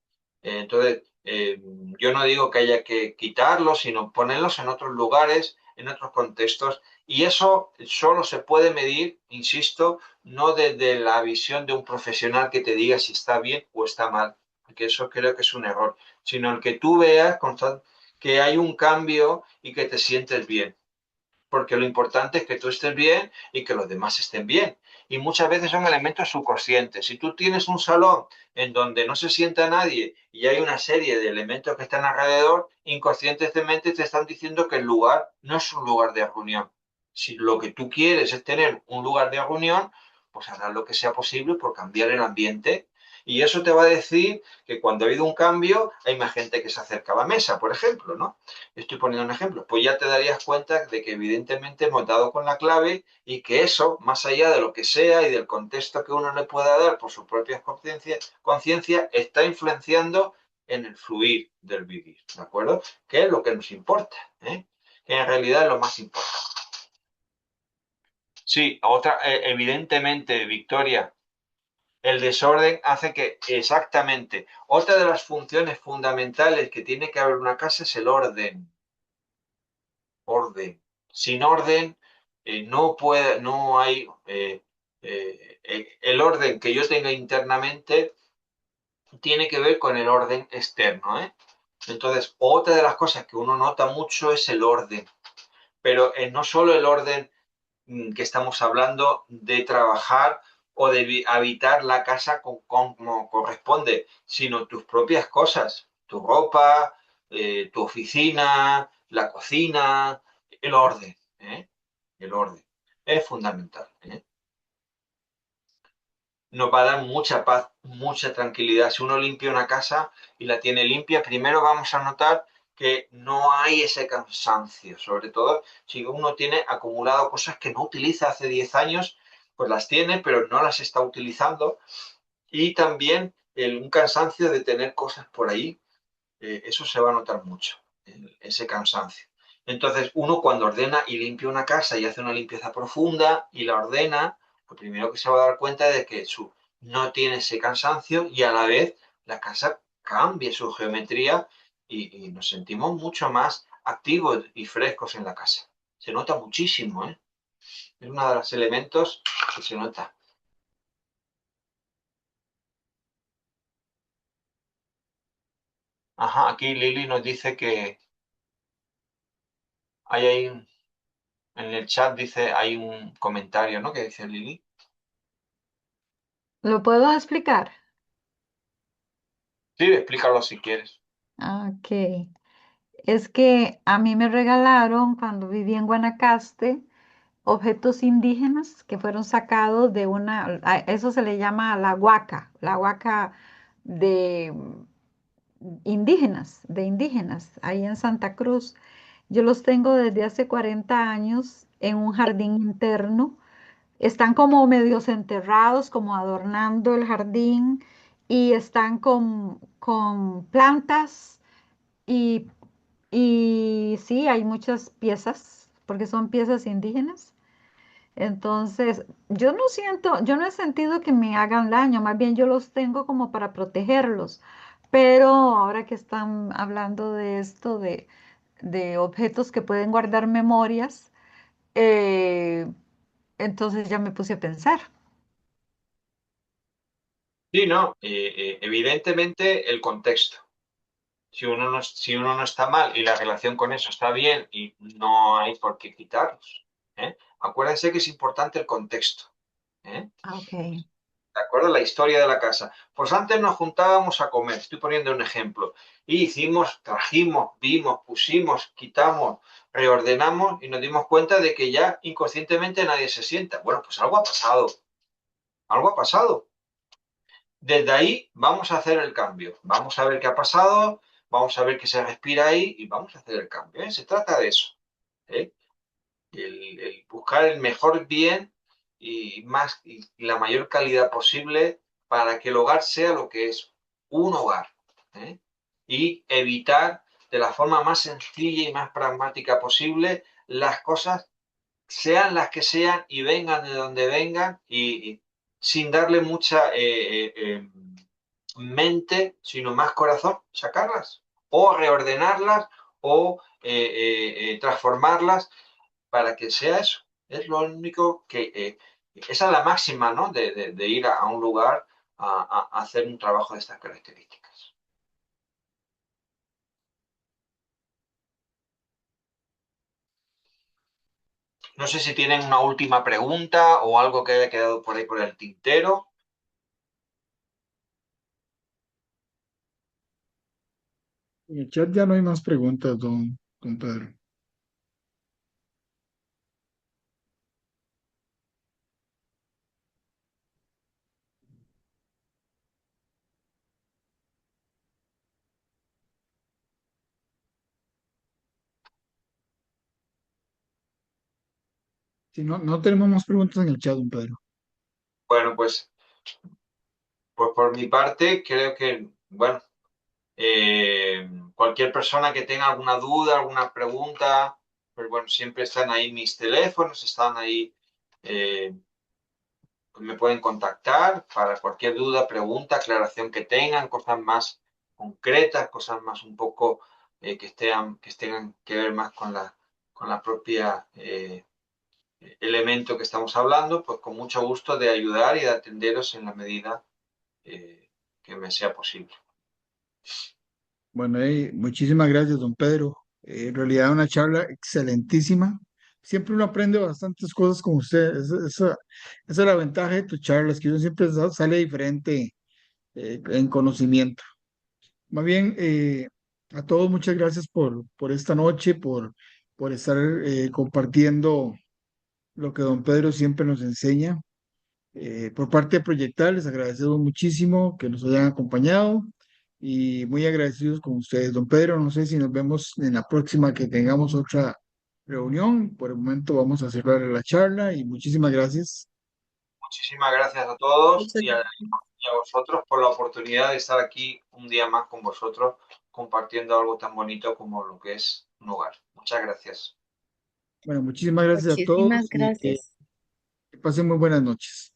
Entonces, yo no digo que haya que quitarlos, sino ponerlos en otros lugares, en otros contextos, y eso solo se puede medir, insisto, no desde la visión de un profesional que te diga si está bien o está mal, porque eso creo que es un error, sino el que tú veas que hay un cambio y que te sientes bien, porque lo importante es que tú estés bien y que los demás estén bien. Y muchas veces son elementos subconscientes. Si tú tienes un salón en donde no se sienta nadie y hay una serie de elementos que están alrededor, inconscientemente te están diciendo que el lugar no es un lugar de reunión. Si lo que tú quieres es tener un lugar de reunión, pues harás lo que sea posible por cambiar el ambiente. Y eso te va a decir que cuando ha habido un cambio, hay más gente que se acerca a la mesa, por ejemplo, ¿no? Estoy poniendo un ejemplo, pues ya te darías cuenta de que evidentemente hemos dado con la clave y que eso, más allá de lo que sea y del contexto que uno le pueda dar por su propia conciencia, está influenciando en el fluir del vivir, ¿de acuerdo? Que es lo que nos importa, ¿eh? Que en realidad es lo más importante. Sí, otra, evidentemente, Victoria, el desorden hace que exactamente otra de las funciones fundamentales que tiene que haber una casa es el orden. Orden. Sin orden no hay el orden que yo tenga internamente tiene que ver con el orden externo, ¿eh? Entonces, otra de las cosas que uno nota mucho es el orden, pero no solo el orden que estamos hablando de trabajar o de habitar la casa como corresponde, sino tus propias cosas, tu ropa, tu oficina, la cocina, el orden, ¿eh? El orden es fundamental, ¿eh? Nos va a dar mucha paz, mucha tranquilidad. Si uno limpia una casa y la tiene limpia, primero vamos a notar que no hay ese cansancio, sobre todo si uno tiene acumulado cosas que no utiliza hace 10 años, pues las tiene, pero no las está utilizando. Y también un cansancio de tener cosas por ahí, eso se va a notar mucho, ese cansancio. Entonces, uno cuando ordena y limpia una casa y hace una limpieza profunda y la ordena, lo primero que se va a dar cuenta es de que no tiene ese cansancio y a la vez la casa cambia su geometría y nos sentimos mucho más activos y frescos en la casa. Se nota muchísimo, ¿eh? Es uno de los elementos que se nota. Ajá, aquí Lili nos dice que hay en el chat dice, hay un comentario, ¿no? Que dice Lili. ¿Lo puedo explicar? Sí, explícalo si quieres. Ok. Es que a mí me regalaron cuando viví en Guanacaste objetos indígenas que fueron sacados de eso se le llama la huaca de indígenas, ahí en Santa Cruz. Yo los tengo desde hace 40 años en un jardín interno. Están como medios enterrados, como adornando el jardín y están con plantas y, y sí, hay muchas piezas, porque son piezas indígenas. Entonces, yo no he sentido que me hagan daño, más bien yo los tengo como para protegerlos. Pero ahora que están hablando de esto, de objetos que pueden guardar memorias, eh, entonces ya me puse a pensar. Sí, no, evidentemente el contexto. Si uno no está mal y la relación con eso está bien y no hay por qué quitarlos, ¿eh? Acuérdense que es importante el contexto, ¿eh? Ah, ok. ¿De acuerdo? La historia de la casa. Pues antes nos juntábamos a comer, estoy poniendo un ejemplo, y hicimos, trajimos, vimos, pusimos, quitamos, reordenamos y nos dimos cuenta de que ya inconscientemente nadie se sienta. Bueno, pues algo ha pasado, algo ha pasado. Desde ahí vamos a hacer el cambio. Vamos a ver qué ha pasado, vamos a ver qué se respira ahí y vamos a hacer el cambio, ¿eh? Se trata de eso, ¿eh? El buscar el mejor bien y la mayor calidad posible para que el hogar sea lo que es un hogar, ¿eh? Y evitar de la forma más sencilla y más pragmática posible las cosas sean las que sean y vengan de donde vengan y sin darle mucha mente, sino más corazón, sacarlas o reordenarlas o transformarlas para que sea eso. Es lo único que... esa es la máxima, ¿no? De ir a un lugar a hacer un trabajo de estas características. No sé si tienen una última pregunta o algo que haya quedado por ahí por el tintero. En el chat ya no hay más preguntas, don Pedro. Si no, no tenemos más preguntas en el chat, don Pedro. Bueno, pues por mi parte creo que, bueno, cualquier persona que tenga alguna duda, alguna pregunta, pues bueno, siempre están ahí mis teléfonos, están ahí, pues me pueden contactar para cualquier duda, pregunta, aclaración que tengan, cosas más concretas, cosas más un poco que tengan que ver más con la propia elemento que estamos hablando, pues con mucho gusto de ayudar y de atenderos en la medida eh, que me sea posible. Bueno, muchísimas gracias, don Pedro. En realidad una charla excelentísima. Siempre uno aprende bastantes cosas con usted. Esa es la ventaja de tus charlas, que uno siempre sale diferente en conocimiento. Más bien, a todos muchas gracias por esta noche, por estar compartiendo lo que don Pedro siempre nos enseña. Por parte de Proyectar, les agradecemos muchísimo que nos hayan acompañado y muy agradecidos con ustedes. Don Pedro, no sé si nos vemos en la próxima que tengamos otra reunión. Por el momento vamos a cerrar la charla y muchísimas gracias. Muchísimas gracias a todos Muchas y gracias. a vosotros por la oportunidad de estar aquí un día más con vosotros compartiendo algo tan bonito como lo que es un hogar. Muchas gracias. Bueno, muchísimas gracias a todos Muchísimas y gracias. que pasen muy buenas noches.